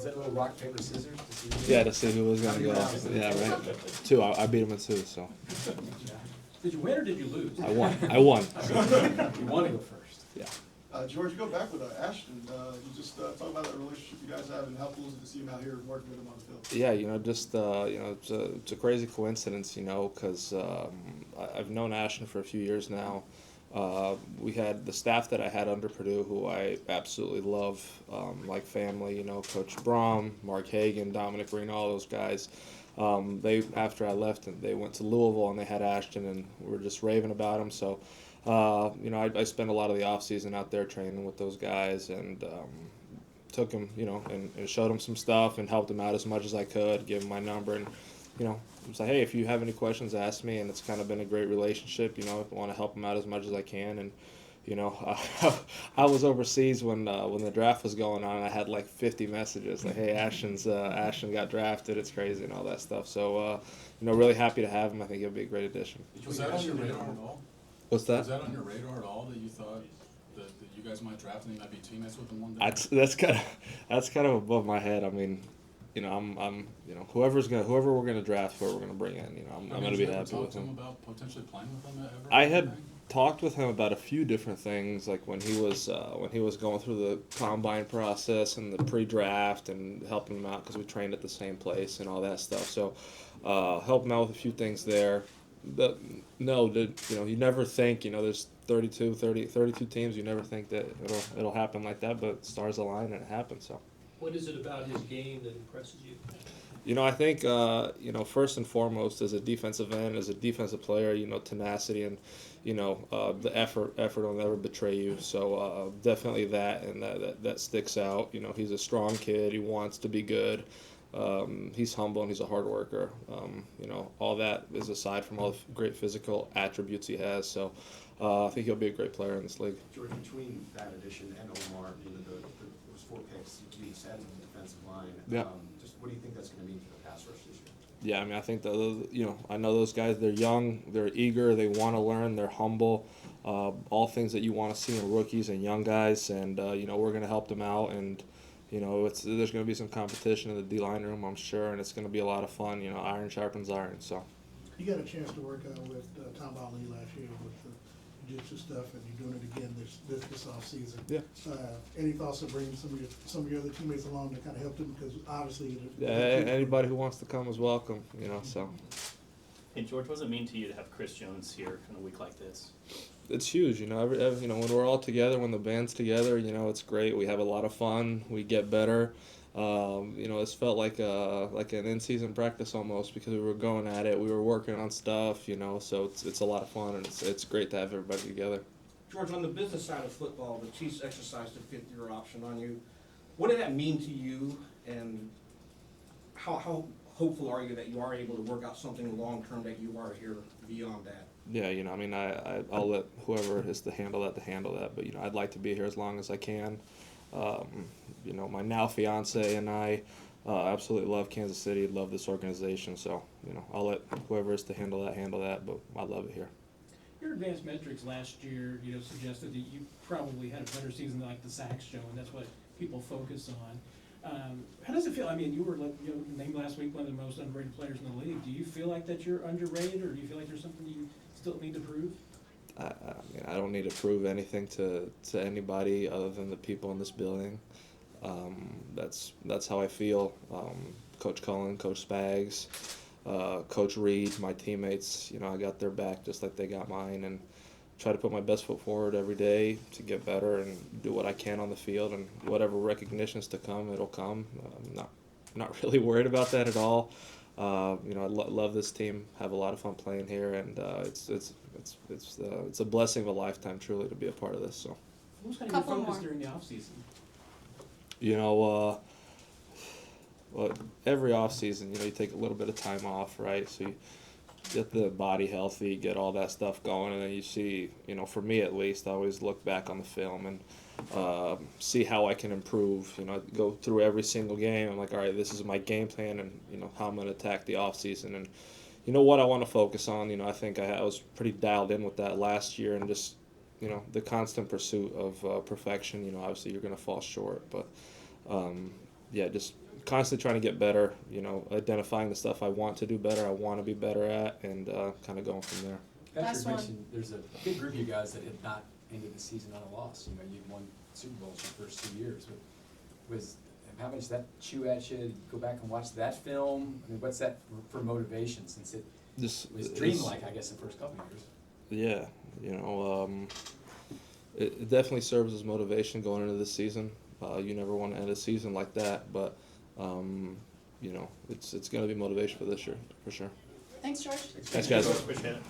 Is that a little rock, paper, scissors to see who? Yeah, to see who was going to go. Yeah, right. 2. I beat him in 2, so. Did you win or did you lose? I won. I won. You want to go first. Yeah. George, go back with Ashton. You just talk about that relationship you guys have and how cool is it to see him out here working with him on the field? Yeah, it's a crazy coincidence, because I've known Ashton for a few years now. We had the staff that I had under Purdue, who I absolutely love, like family. Coach Brom, Mark Hagan, Dominic Green, all those guys. They after I left, they went to Louisville and they had Ashton, and we were just raving about him. So. I spent a lot of the off season out there training with those guys, and took him, and showed him some stuff and helped him out as much as I could, give him my number, and was like, hey, if you have any questions, ask me. And it's kind of been a great relationship. I want to help him out as much as I can, and I was overseas when the draft was going on. And I had like 50 messages like, hey, Ashton got drafted. It's crazy and all that stuff. So really happy to have him. I think he'll be a great addition. Was that on your radar at all? What's that? Was that on your radar at all that you thought that you guys might draft and you might be teammates with him one day? That's kind of above my head. I mean, I'm whoever we're gonna draft, who we're gonna bring in. I'm gonna be happy with him. About potentially playing with him ever? I had talked with him about a few different things, like when he was going through the combine process and the pre-draft, and helping him out because we trained at the same place and all that stuff. So help him out with a few things there. But no, you never think, there's 32 teams. You never think that it'll happen like that, but stars align and it happens. So. What is it about his game that impresses you? I think first and foremost, as a defensive end, as a defensive player, tenacity and the effort will never betray you. So definitely that, and that sticks out. He's a strong kid. He wants to be good. He's humble and he's a hard worker. All that is aside from all the great physical attributes he has. So I think he'll be a great player in this league. George, between that addition and Omar, those 4 picks you just had in the defensive line, yeah. Just what do you think that's going to mean for the pass rush this year? Yeah, I mean, I think I know those guys. They're young, they're eager, they want to learn, they're humble. All things that you want to see in rookies and young guys, and we're going to help them out. And there's going to be some competition in the D-line room, I'm sure, and it's going to be a lot of fun. Iron sharpens iron. So. You got a chance to work with Tom Ali last year with the jiu-jitsu stuff, and you're doing it again this off season. Yeah. Any thoughts of bringing some of your other teammates along to kind of help them, because obviously. Anybody who wants to come is welcome. So. Hey George, what does it mean to you to have Chris Jones here in a week like this? It's huge, when we're all together, when the band's together, it's great. We have a lot of fun. We get better. It's felt like an in-season practice almost, because we were going at it. We were working on stuff, so it's a lot of fun, and it's great to have everybody together. George, on the business side of football, the Chiefs exercised a 5th-year option on you. What did that mean to you, and how hopeful are you that you are able to work out something long-term that you are here beyond that? Yeah, I'll let whoever is to handle that, but I'd like to be here as long as I can. My now fiance and I absolutely love Kansas City, love this organization, so I'll let whoever is to handle that, but I love it here. Your advanced metrics last year, suggested that you probably had a better season than like the sacks show, and that's what people focus on. How does it feel? I mean, you were named last week one of the most underrated players in the league. Do you feel like that you're underrated, or do you feel like there's something you still need to prove? I don't need to prove anything to anybody other than the people in this building. That's how I feel. Coach Cullen, Coach Spags, Coach Reed, my teammates, I got their back just like they got mine, and try to put my best foot forward every day to get better and do what I can on the field, and whatever recognition's to come, it'll come. I'm not really worried about that at all. I love this team, have a lot of fun playing here, and it's a blessing of a lifetime, truly, to be a part of this. So. What was kind of your focus during the off season? Well, every off season, you take a little bit of time off, right? So you get the body healthy, get all that stuff going, and then you see, for me at least, I always look back on the film and see how I can improve. Go through every single game. I'm like, all right, this is my game plan, and how I'm going to attack the off season, and what I want to focus on. I think I was pretty dialed in with that last year, and just the constant pursuit of perfection. Obviously you're going to fall short, but yeah, just constantly trying to get better. You know, identifying the stuff I want to do better, I want to be better at, and kind of going from there. Patrick Last one. mentioned there's a big group of you guys that had not ended the season on a loss. You know, you'd won Super Bowls your first 2 years. But how much did that chew at you? Go back and watch that film. I mean, what's that for motivation, since it This was dreamlike, I guess, the first couple of years? Yeah, you know, it definitely serves as motivation going into the season. You never want to end a season like that, but you know, it's going to be motivation for this year for sure. Thanks, George. Thanks, guys. Appreciate it.